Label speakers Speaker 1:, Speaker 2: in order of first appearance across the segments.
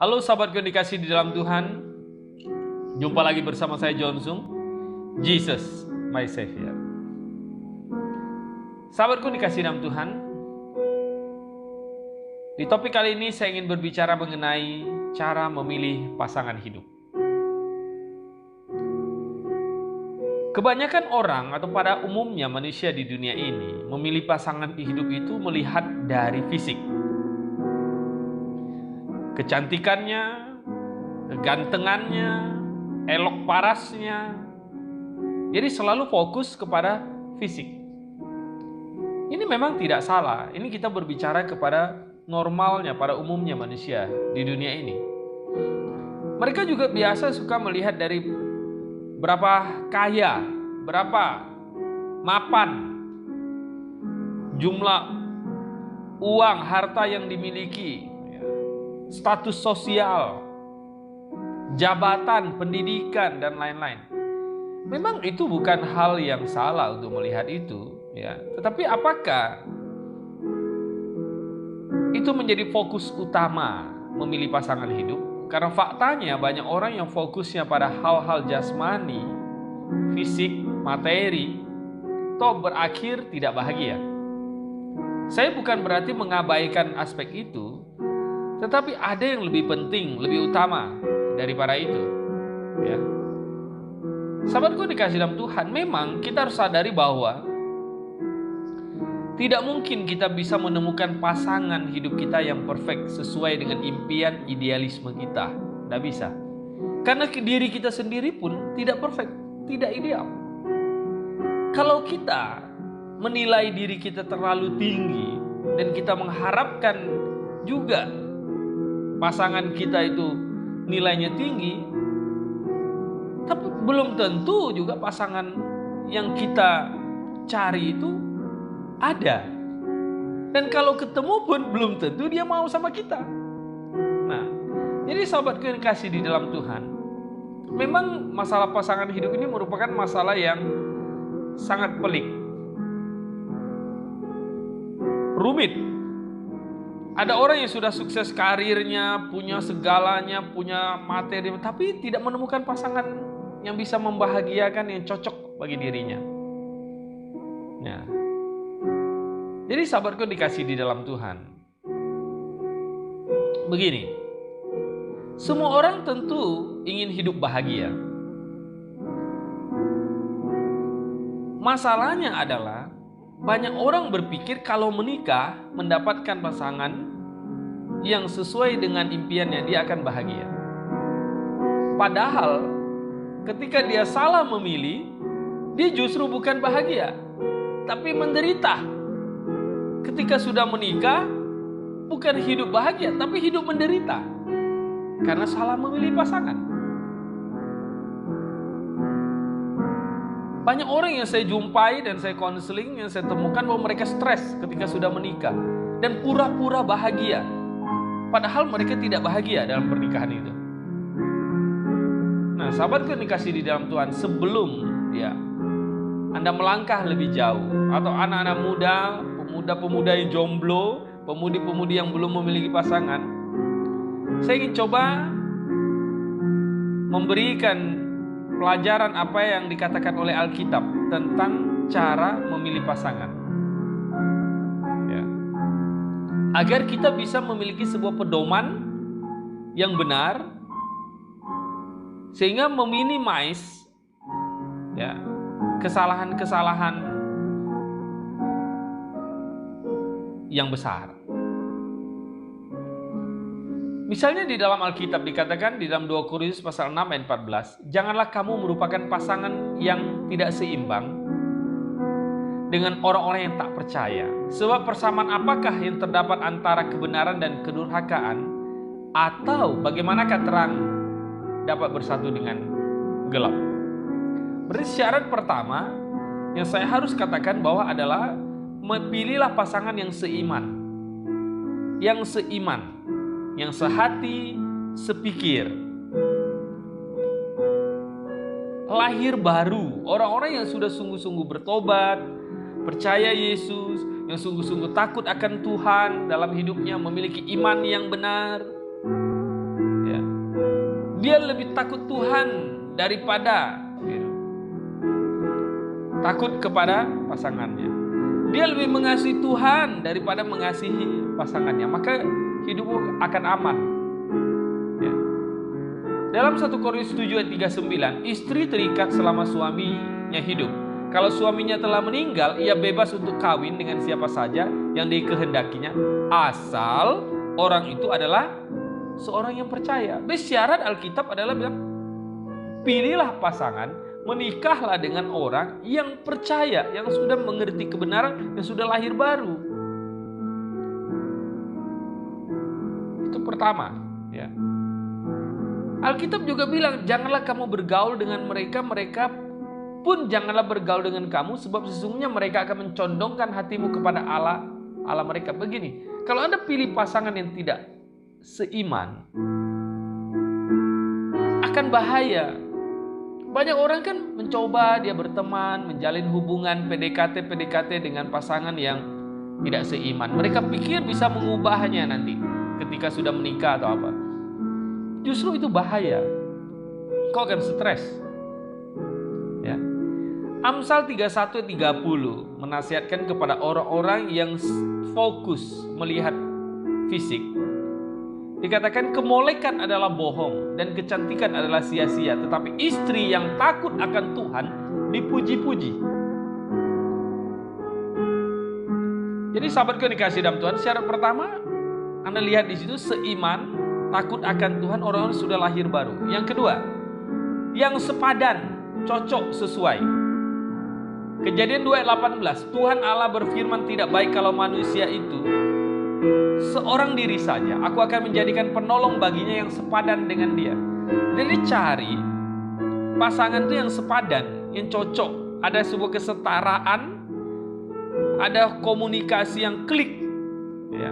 Speaker 1: Halo sahabatku yang dikasih di dalam Tuhan. Jumpa lagi bersama saya John Sung. Jesus, my Savior. Sahabatku yang dikasih dalam Tuhan. Di topik kali ini saya ingin berbicara mengenai cara memilih pasangan hidup. Kebanyakan orang atau pada umumnya manusia di dunia ini memilih pasangan hidup itu melihat dari fisik. Kecantikannya, kegantengannya, elok parasnya. Jadi selalu fokus kepada fisik. Ini memang tidak salah. Ini kita berbicara kepada normalnya, pada umumnya manusia di dunia ini. Mereka juga biasa suka melihat dari berapa kaya, berapa mapan, jumlah uang, harta yang dimiliki, status sosial, jabatan, pendidikan, dan lain-lain. Memang itu bukan hal yang salah untuk melihat itu, ya. Tetapi apakah itu menjadi fokus utama memilih pasangan hidup? Karena faktanya banyak orang yang fokusnya pada hal-hal jasmani, fisik, materi, toh berakhir tidak bahagia. Saya bukan berarti mengabaikan aspek itu, tetapi ada yang lebih penting, lebih utama daripada itu, ya. Sahabatku dikasih dalam Tuhan, memang kita harus sadari bahwa tidak mungkin kita bisa menemukan pasangan hidup kita yang perfect sesuai dengan impian idealisme kita. Tidak bisa. Karena diri kita sendiri pun tidak perfect, tidak ideal. Kalau kita menilai diri kita terlalu tinggi dan kita mengharapkan juga pasangan kita itu nilainya tinggi, tapi belum tentu juga pasangan yang kita cari itu ada. Dan kalau ketemu pun belum tentu dia mau sama kita. Nah, jadi sahabatku yang kasih di dalam Tuhan, memang masalah pasangan hidup ini merupakan masalah yang sangat pelik, rumit. Ada orang yang sudah sukses karirnya, punya segalanya, punya materi, tapi tidak menemukan pasangan yang bisa membahagiakan, yang cocok bagi dirinya. Nah, jadi sahabatku dikasih di dalam Tuhan. Begini, semua orang tentu ingin hidup bahagia. Masalahnya adalah banyak orang berpikir kalau menikah mendapatkan pasangan yang sesuai dengan impiannya, dia akan bahagia. Padahal ketika dia salah memilih, dia justru bukan bahagia, tapi menderita. Ketika sudah menikah, bukan hidup bahagia, tapi hidup menderita karena salah memilih pasangan. Banyak orang yang saya jumpai dan saya konseling, yang saya temukan bahwa mereka stres ketika sudah menikah dan pura-pura bahagia, padahal mereka tidak bahagia dalam pernikahan itu. Nah, sahabatku yang dikasih di dalam Tuhan, sebelum Anda melangkah lebih jauh, atau anak-anak muda, pemuda-pemuda yang jomblo, pemudi-pemudi yang belum memiliki pasangan, saya ingin coba memberikan pelajaran apa yang dikatakan oleh Alkitab tentang cara memilih pasangan, ya. Agar kita bisa memiliki sebuah pedoman yang benar, sehingga meminimais kesalahan-kesalahan yang besar. Misalnya di dalam Alkitab dikatakan di dalam 2 Korintus pasal 6 ayat 14, janganlah kamu merupakan pasangan yang tidak seimbang dengan orang-orang yang tak percaya. Sebab persamaan apakah yang terdapat antara kebenaran dan kedurhakaan? Atau bagaimanakah terang dapat bersatu dengan gelap? Berarti syarat pertama yang saya harus katakan bahwa adalah pilihlah pasangan yang seiman, yang sehati, sepikir, lahir baru, orang-orang yang sudah sungguh-sungguh bertobat, percaya Yesus, yang sungguh-sungguh takut akan Tuhan dalam hidupnya, memiliki iman yang benar. Dia lebih takut Tuhan daripada takut kepada pasangannya. Dia lebih mengasihi Tuhan daripada mengasihi pasangannya. Maka hidupmu akan aman. Ya. Dalam 1 Korintus 7 ayat 39, istri terikat selama suaminya hidup. Kalau suaminya telah meninggal, ia bebas untuk kawin dengan siapa saja yang dikehendakinya, asal orang itu adalah seorang yang percaya. Jadi syarat Alkitab adalah bilang, pilihlah pasangan, menikahlah dengan orang yang percaya, yang sudah mengerti kebenaran, yang sudah lahir baru. Itu pertama, ya. Alkitab juga bilang, janganlah kamu bergaul dengan mereka pun janganlah bergaul dengan kamu, sebab sesungguhnya mereka akan mencondongkan hatimu kepada Allah mereka. Begini, kalau Anda pilih pasangan yang tidak seiman, akan bahaya. Banyak orang kan mencoba dia berteman, menjalin hubungan PDKT dengan pasangan yang tidak seiman. Mereka pikir bisa mengubahnya nanti ketika sudah menikah atau apa. Justru itu bahaya. Kau akan stres. Ya. Amsal 31-30 menasihatkan kepada orang-orang yang fokus melihat fisik. Dikatakan kemolekan adalah bohong dan kecantikan adalah sia-sia, tetapi istri yang takut akan Tuhan dipuji-puji. Jadi sahabatku yang dikasihi dalam Tuhan, syarat pertama Anda lihat di situ seiman, takut akan Tuhan, orang-orang sudah lahir baru. Yang kedua, yang sepadan, cocok, sesuai. Kejadian 2 ayat 18, Tuhan Allah berfirman, tidak baik kalau manusia itu seorang diri saja, aku akan menjadikan penolong baginya yang sepadan dengan dia. Jadi cari pasangan itu yang sepadan, yang cocok, ada sebuah kesetaraan, ada komunikasi yang klik, ya,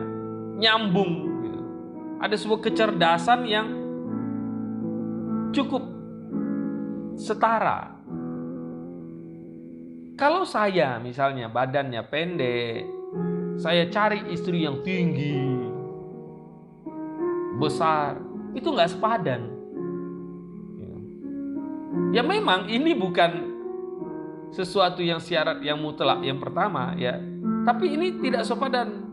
Speaker 1: nyambung, gitu. Ada sebuah kecerdasan yang cukup setara. Kalau saya misalnya badannya pendek, saya cari istri yang tinggi, besar, itu nggak sepadan. Ya memang ini bukan sesuatu yang syarat yang mutlak yang pertama, ya. Tapi ini tidak sepadan.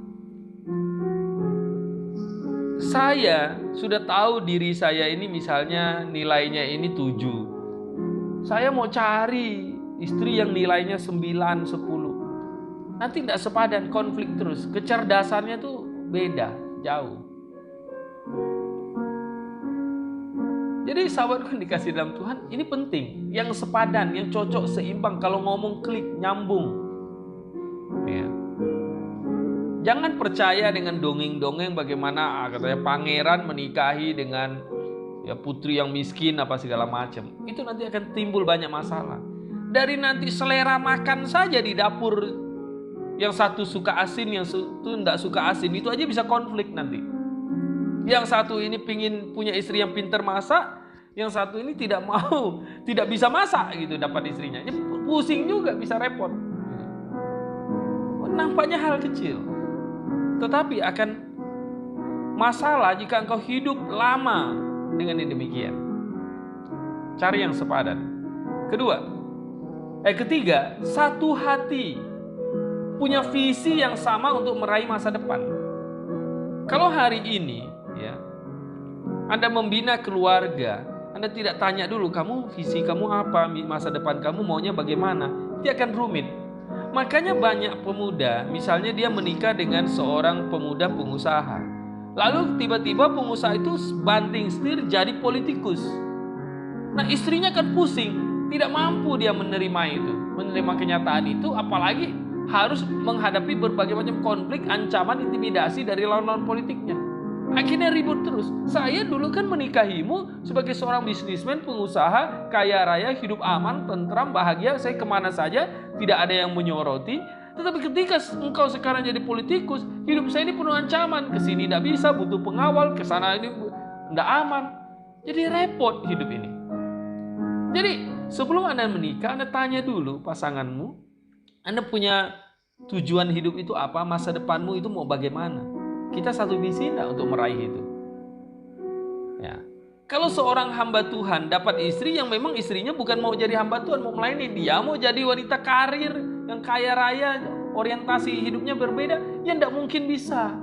Speaker 1: Saya sudah tahu diri saya ini misalnya nilainya ini 7. Saya mau cari istri yang nilainya 9, 10. Nanti tidak sepadan, konflik terus. Kecerdasannya tuh beda, jauh. Jadi sahabatku dikasih dalam Tuhan, ini penting. Yang sepadan, yang cocok, seimbang. Kalau ngomong klik, nyambung. Ya. Jangan percaya dengan dongeng-dongeng bagaimana katanya pangeran menikahi dengan ya putri yang miskin apa segala macam. Itu nanti akan timbul banyak masalah. Dari nanti selera makan saja di dapur, yang satu suka asin, yang satu tidak suka asin, itu aja bisa konflik nanti. Yang satu ini pingin punya istri yang pintar masak, yang satu ini tidak mau, tidak bisa masak gitu dapat istrinya. Ya, pusing juga, bisa repot. Nampaknya hal kecil, tetapi akan masalah jika engkau hidup lama dengan yang demikian. Cari yang sepadan. Ketiga, satu hati, punya visi yang sama untuk meraih masa depan. Kalau hari ini ya, Anda membina keluarga, Anda tidak tanya dulu, kamu visi kamu apa, masa depan kamu maunya bagaimana, dia akan rumit. Makanya banyak pemuda, misalnya dia menikah dengan seorang pemuda pengusaha, lalu tiba-tiba pengusaha itu banting setir jadi politikus. Nah istrinya kan pusing, tidak mampu dia menerima kenyataan itu, apalagi harus menghadapi berbagai macam konflik, ancaman, intimidasi dari lawan-lawan politiknya. Akhirnya ribut terus. Saya dulu kan menikahimu sebagai seorang bisnismen, pengusaha, kaya raya, hidup aman, tentram, bahagia, saya kemana saja, tidak ada yang menyoroti. Tetapi ketika engkau sekarang jadi politikus, hidup saya ini penuh ancaman. Kesini tidak bisa, butuh pengawal, kesana ini tidak aman. Jadi repot hidup ini. Jadi sebelum Anda menikah, Anda tanya dulu pasanganmu, Anda punya tujuan hidup itu apa, masa depanmu itu mau bagaimana. Kita satu visi enggak untuk meraih itu? Ya. Kalau seorang hamba Tuhan dapat istri yang memang istrinya bukan mau jadi hamba Tuhan, mau melayani, dia mau jadi wanita karir yang kaya raya, orientasi hidupnya berbeda, ya tidak mungkin bisa.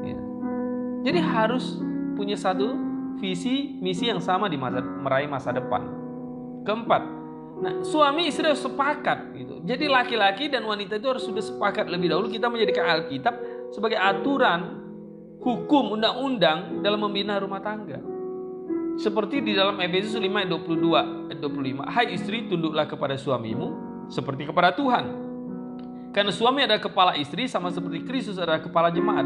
Speaker 1: Ya. Jadi harus punya satu visi, misi yang sama di meraih masa depan. Keempat, nah suami istri harus sepakat gitu. Jadi laki-laki dan wanita itu harus sudah sepakat lebih dahulu. Kita menjadikan Alkitab sebagai aturan hukum undang-undang dalam membina rumah tangga. Seperti di dalam Efesus 5 ayat 22 ayat 25. Hai istri, tunduklah kepada suamimu seperti kepada Tuhan. Karena suami adalah kepala istri sama seperti Kristus adalah kepala jemaat.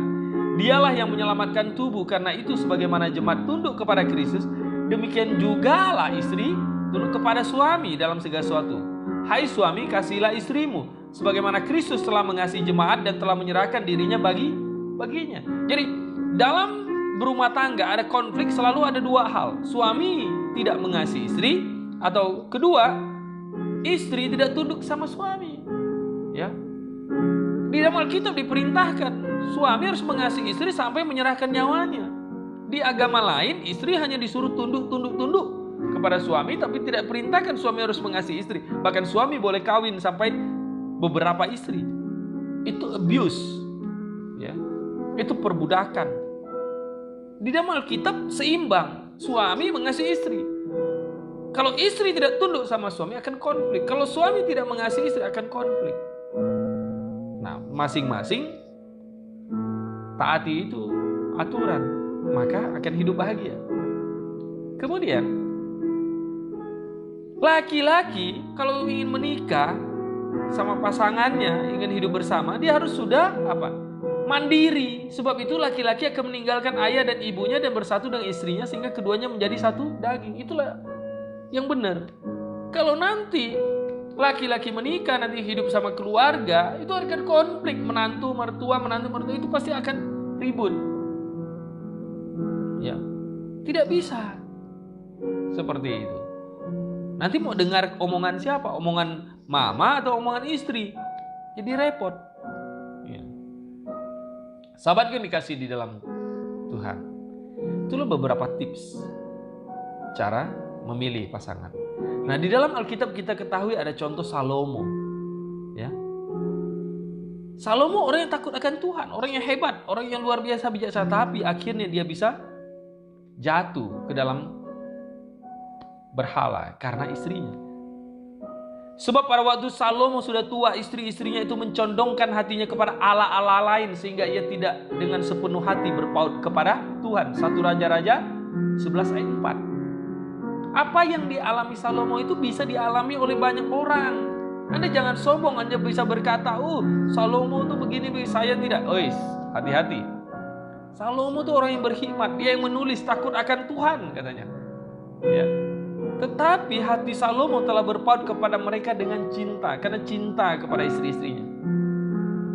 Speaker 1: Dialah yang menyelamatkan tubuh, karena itu sebagaimana jemaat tunduk kepada Kristus, demikian jugalah istri tunduk kepada suami dalam segala sesuatu. Hai suami, kasihilah istrimu sebagaimana Kristus telah mengasihi jemaat dan telah menyerahkan dirinya baginya. Jadi dalam berumah tangga ada konflik, selalu ada dua hal. Suami tidak mengasihi istri, atau kedua, istri tidak tunduk sama suami. Ya. Di dalam Alkitab diperintahkan suami harus mengasihi istri sampai menyerahkan nyawanya. Di agama lain istri hanya disuruh tunduk kepada suami, tapi tidak perintahkan suami harus mengasihi istri. Bahkan suami boleh kawin sampai beberapa istri. Itu abuse. Ya. Itu perbudakan. Di dalam Alkitab seimbang, suami mengasihi istri. Kalau istri tidak tunduk sama suami akan konflik. Kalau suami tidak mengasihi istri akan konflik. Nah, masing-masing taati itu aturan, maka akan hidup bahagia. Kemudian laki-laki kalau ingin menikah sama pasangannya, ingin hidup bersama, dia harus sudah mandiri. Sebab itu laki-laki akan meninggalkan ayah dan ibunya dan bersatu dengan istrinya sehingga keduanya menjadi satu daging. Itulah yang benar. Kalau nanti laki-laki menikah, nanti hidup sama keluarga, itu akan konflik. Menantu mertua itu pasti akan ribut. Ya, tidak bisa seperti itu. Nanti mau dengar omongan siapa? Omongan mama atau omongan istri? Jadi repot. Ya. Sahabatku yang dikasih di dalam Tuhan, itulah beberapa tips cara memilih pasangan. Nah, di dalam Alkitab kita ketahui ada contoh Salomo. Ya. Salomo orang yang takut akan Tuhan, orang yang hebat, orang yang luar biasa bijaksana, tapi akhirnya dia bisa jatuh ke dalam berhala karena istrinya. Sebab pada waktu Salomo sudah tua, istri-istrinya itu mencondongkan hatinya kepada Allah-Allah lain sehingga ia tidak dengan sepenuh hati berpaut kepada Tuhan. 1 Raja-Raja 11 ayat 4. Apa yang dialami Salomo itu bisa dialami oleh banyak orang. Anda jangan sombong, Anda bisa berkata, Salomo itu begini, saya tidak. Hati-hati. Salomo itu orang yang berhikmat, dia yang menulis takut akan Tuhan katanya. Ya. Tetapi hati Salomo telah berpaut kepada mereka dengan cinta, karena cinta kepada istri-istrinya.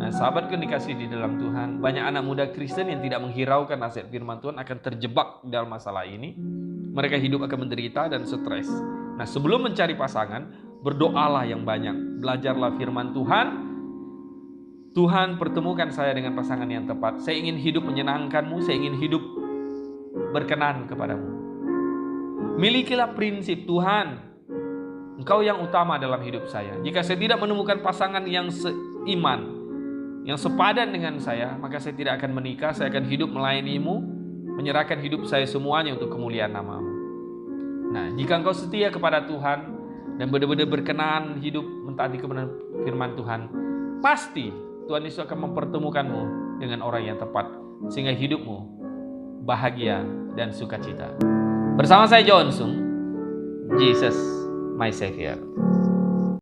Speaker 1: Nah, sahabatku dikasih di dalam Tuhan, banyak anak muda Kristen yang tidak menghiraukan nasihat firman Tuhan akan terjebak dalam masalah ini. Mereka hidup akan menderita dan stres. Nah, sebelum mencari pasangan, berdoalah yang banyak. Belajarlah firman Tuhan. Tuhan, pertemukan saya dengan pasangan yang tepat. Saya ingin hidup menyenangkanmu, saya ingin hidup berkenan kepadamu. Milikilah prinsip, Tuhan, Engkau yang utama dalam hidup saya. Jika saya tidak menemukan pasangan yang seiman, yang sepadan dengan saya, maka saya tidak akan menikah. Saya akan hidup melayani-Mu, menyerahkan hidup saya semuanya untuk kemuliaan nama-Mu. Nah, jika engkau setia kepada Tuhan dan benar-benar berkenan hidup mentaati kebenaran firman Tuhan, pasti Tuhan Yesus akan mempertemukanmu dengan orang yang tepat sehingga hidupmu bahagia dan sukacita. Bersama saya John Sung, Jesus my Savior.